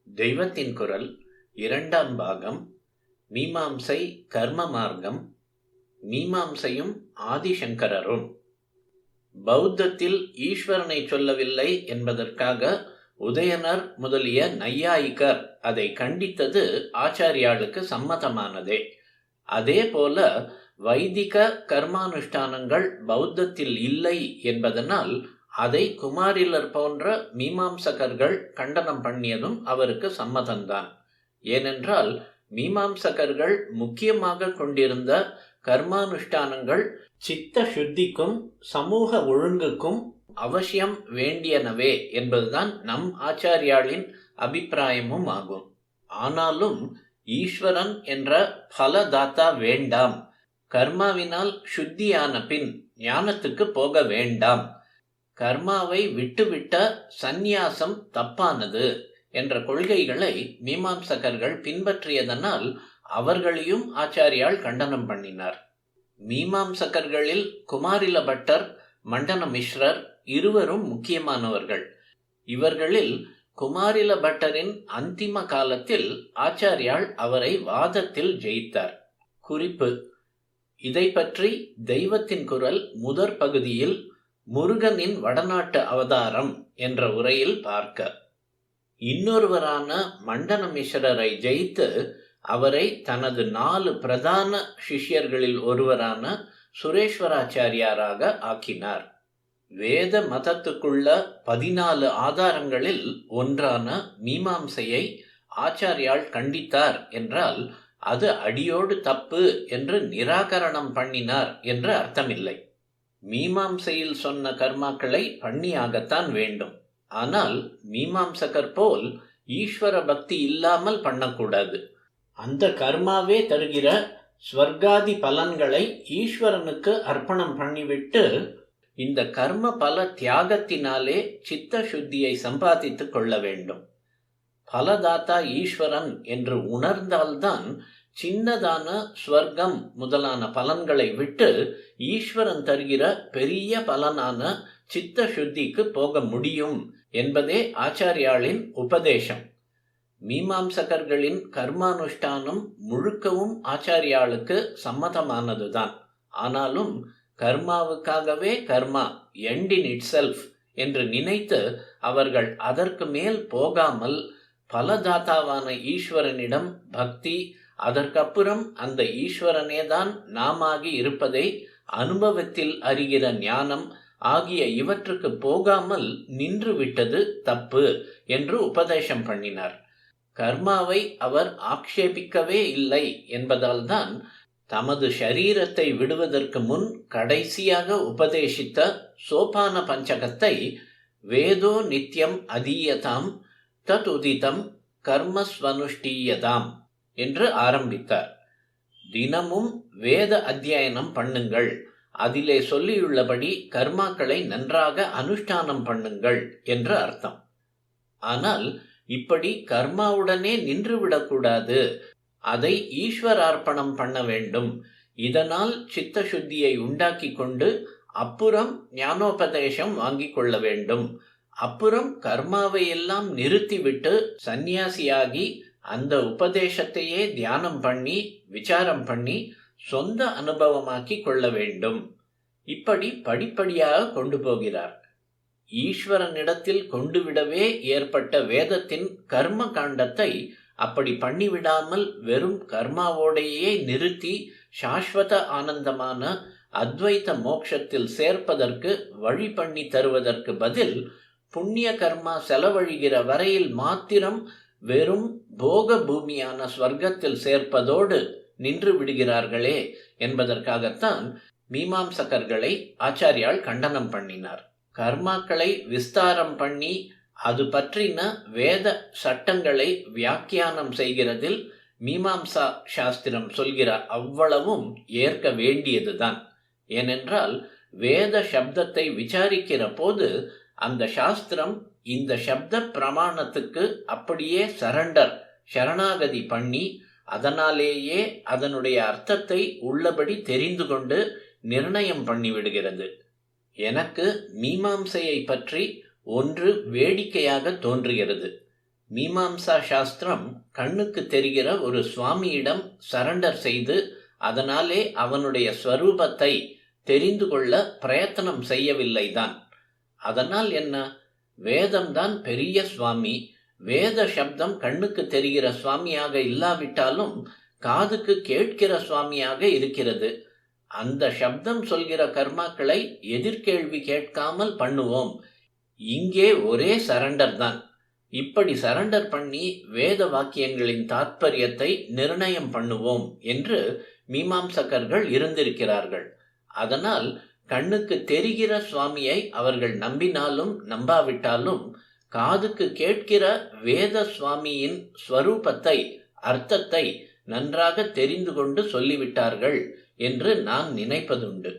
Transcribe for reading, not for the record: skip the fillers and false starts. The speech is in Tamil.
தெய்வத்தின் குரல் இரண்டாம் பாகம். மீமாம்சை கர்ம மார்க்கம். மீமாம்சையும் ஆதிசங்கரரும். பௌத்தத்தில் ஈஸ்வரனை சொல்லவில்லை என்பதற்காக உதயனர் முதலிய நையாயிகர் அதை கண்டித்தது ஆச்சாரியாளுக்கு சம்மதமானதே. அதே போல வைதிக கர்மானுஷ்டானங்கள் பௌத்தத்தில் இல்லை என்பதனால் அதை குமாரிலர் போன்ற மீமாம்சகர்கள் கண்டனம் பண்ணியதும் அவருக்கு சம்மதம்தான். ஏனென்றால் மீமாம்சகர்கள் முக்கியமாக கொண்டிருந்த கர்மானுஷ்டானங்கள் சித்த சுத்திக்கும் சமூக ஒழுங்குக்கும் அவசியம் வேண்டியனவே என்பதுதான் நம் ஆச்சாரியாளின் அபிப்பிராயமும் ஆகும். ஆனாலும் ஈஸ்வரன் என்ற பலதாத்தா வேண்டாம், கர்மாவினால் சுத்தியான பின் ஞானத்துக்கு போக வேண்டாம், கர்மாவை விட்டுவிட்ட சந்நியாசம் தப்பானது என்ற கொள்கைகளை மீமாம்சகர்கள் பின்பற்றியதனால் அவர்களையும் ஆச்சாரியால் கண்டனம் பண்ணினார். மீமாம்சகர்களில் குமாரில பட்டர், மண்டன மிஸ்ரர் இருவரும் முக்கியமானவர்கள். இவர்களில் குமாரில பட்டரின் அந்திம காலத்தில் ஆச்சாரியால் அவரை வாதத்தில் ஜெயித்தார். குறிப்பு: இதை பற்றி தெய்வத்தின் குரல் முதற் பகுதியில் முருகனின் வடநாட்டு அவதாரம் என்ற உரையில் பார்க்க. இன்னொருவரான மண்டன மிஸ்ரரை ஜெயித்து அவரை தனது 4 பிரதான சிஷ்யர்களில் ஒருவரான சுரேஸ்வராச்சாரியாராக ஆக்கினார். வேத மதத்துக்குள்ள 14 ஆதாரங்களில் ஒன்றான மீமாம்சையை ஆச்சாரியால் கண்டித்தார் என்றால் அது அடியோடு தப்பு என்று நிராகரணம் பண்ணினார் என்று அர்த்தமில்லை. மீமாம்சையில் சொன்ன கர்மாக்களை பண்ணியாகத்தான் வேண்டும். ஆனால் மீமாம்சகர் போல் ஈஸ்வர பக்தி இல்லாமல் பண்ணக்கூடாது. அந்த கர்மாவே தருகிற ஸ்வர்காதி பலன்களை ஈஸ்வரனுக்கு அர்ப்பணம் பண்ணிவிட்டு இந்த கர்ம பல தியாகத்தினாலே சித்த சுத்தியை சம்பாதித்து கொள்ள வேண்டும். பலதாத்தா ஈஸ்வரன் என்று உணர்ந்தால்தான் சின்னதான ஸ்வர்க்கம் முதலான பலன்களை விட்டு ஈஸ்வரன் தருகிற பெரிய பலனான சித்த சுத்திக்கு போக முடியும் என்பதே ஆச்சாரியாளின் உபதேசம். மீமாம்சகர்களின் கர்மானுஷ்டானம் முழுக்கவும் ஆச்சாரியாளுக்கு சம்மதமானதுதான். ஆனாலும் கர்மாவுக்காகவே கர்மா, எண்ட் இன் இட் செல்ஃப் என்று நினைத்து அவர்கள் அதற்கு மேல் போகாமல் பலதாத்தாவான ஈஸ்வரனிடம் பக்தி, அதற்கப்புறம் அந்த ஈஸ்வரனேதான் நாமாகி இருப்பதை அனுபவத்தில் அறிகிற ஞானம் ஆகிய இவற்றுக்கு போகாமல் நின்று விட்டது தப்பு என்று உபதேசம் பண்ணினார். கர்மாவை அவர் ஆக்ஷேபிக்கவே இல்லை என்பதால் தான் தமது ஷரீரத்தை விடுவதற்கு முன் கடைசியாக உபதேசித்த சோபான பஞ்சகத்தை வேதோ நித்யம் அதீயதாம் தத் உதிதம் கர்மஸ்வனுஷ்டீயதாம் என்று ஆரம்பித்தார். தினமும் வேத அத்தியாயனம் பண்ணுங்கள், அதிலே சொல்லியுள்ளபடி கர்மாக்களை நன்றாக அனுஷ்டானம் பண்ணுங்கள் என்று அர்த்தம். ஆனால் இப்படி கர்மாவுடனே நின்றுவிடக்கூடாது, அதை ஈஸ்வரார்ப்பணம் பண்ண வேண்டும். இதனால் சித்த சுத்தியை உண்டாக்கி கொண்டு அப்புறம் ஞானோபதேசம் வாங்கி கொள்ள வேண்டும். அப்புறம் கர்மாவை எல்லாம் நிறுத்திவிட்டு சந்நியாசியாகி அந்த உபதேசத்தையே தியானம் பண்ணி விசாரம் பண்ணி சொந்த அனுபவமாக்கி கொள்ள வேண்டும். இப்படி படிப்படியாக கொண்டு போகிறார். ஈஸ்வரனிடத்தில் கொண்டு விடவே ஏற்பட்ட வேதத்தின் கர்ம காண்டத்தை அப்படி பண்ணிவிடாமல் வெறும் கர்மாவோடையே நிறுத்தி சாஸ்வத ஆனந்தமான அத்வைத மோட்சத்தில் சேர்ப்பதற்கு வழி பண்ணி தருவதற்கு பதில் புண்ணிய கர்மா செலவழிகிற வரையில் மாத்திரம் வெறும் போக பூமியான ஸ்வர்க்கத்தில் சேர்ப்பதோடு நின்று விடுகிறார்களே என்பதற்காகத்தான் மீமாம்சகர்களை ஆச்சாரியால் கண்டனம் பண்ணினார். கர்மாக்களை விஸ்தாரம் பண்ணி அது பற்றின வேத சட்டங்களை வியாக்கியானம் செய்கிறதில் மீமாம்சா சாஸ்திரம் சொல்கிற அவ்வளவும் ஏற்க வேண்டியதுதான். ஏனென்றால் வேத சப்தத்தை விசாரிக்கிற போது அந்த சாஸ்திரம் இந்த சப்த பிரமாணத்துக்கு அப்படியே சரணாகதி பண்ணி அதனாலேயே அதனுடைய அர்த்தத்தை உள்ளபடி தெரிந்து கொண்டு நிர்ணயம் பண்ணிவிடுகிறது. எனக்கு மீமாம்சையை பற்றி ஒன்று வேடிக்கையாக தோன்றுகிறது. மீமாம்சா சாஸ்திரம் கண்ணுக்கு தெரிகிற ஒரு சுவாமியிடம் சரண்டர் செய்து அதனாலே அவனுடைய ஸ்வரூபத்தை தெரிந்து கொள்ள பிரயத்தனம் செய்யவில்லைதான். அதனால் என்ன? வேதம்தான் பெரிய சுவாமி. வேத சப்தம் கண்ணுக்கு தெரிகிற சுவாமியாக இல்லாவிட்டாலும் காதுக்கு கேட்கிற சுவாமியாக இருக்கிறது. அந்த சப்தம் சொல்கிற கர்மாக்களை எதிர்கேள்வி கேட்காமல் பண்ணுவோம். இங்கே ஒரே சரண்டர் தான். இப்படி சரண்டர் பண்ணி வேத வாக்கியங்களின் தாத்பரியத்தை நிர்ணயம் பண்ணுவோம் என்று மீமாம்சகர்கள் இருந்திருக்கிறார்கள். அதனால் கண்ணுக்கு தெரிகிற சுவாமியை அவர்கள் நம்பினாலும் நம்பாவிட்டாலும் காதுக்கு கேட்கிற வேத சுவாமியின் ஸ்வரூபத்தை, அர்த்தத்தை நன்றாக தெரிந்து கொண்டு சொல்லிவிட்டார்கள் என்று நான் நினைப்பதுண்டு.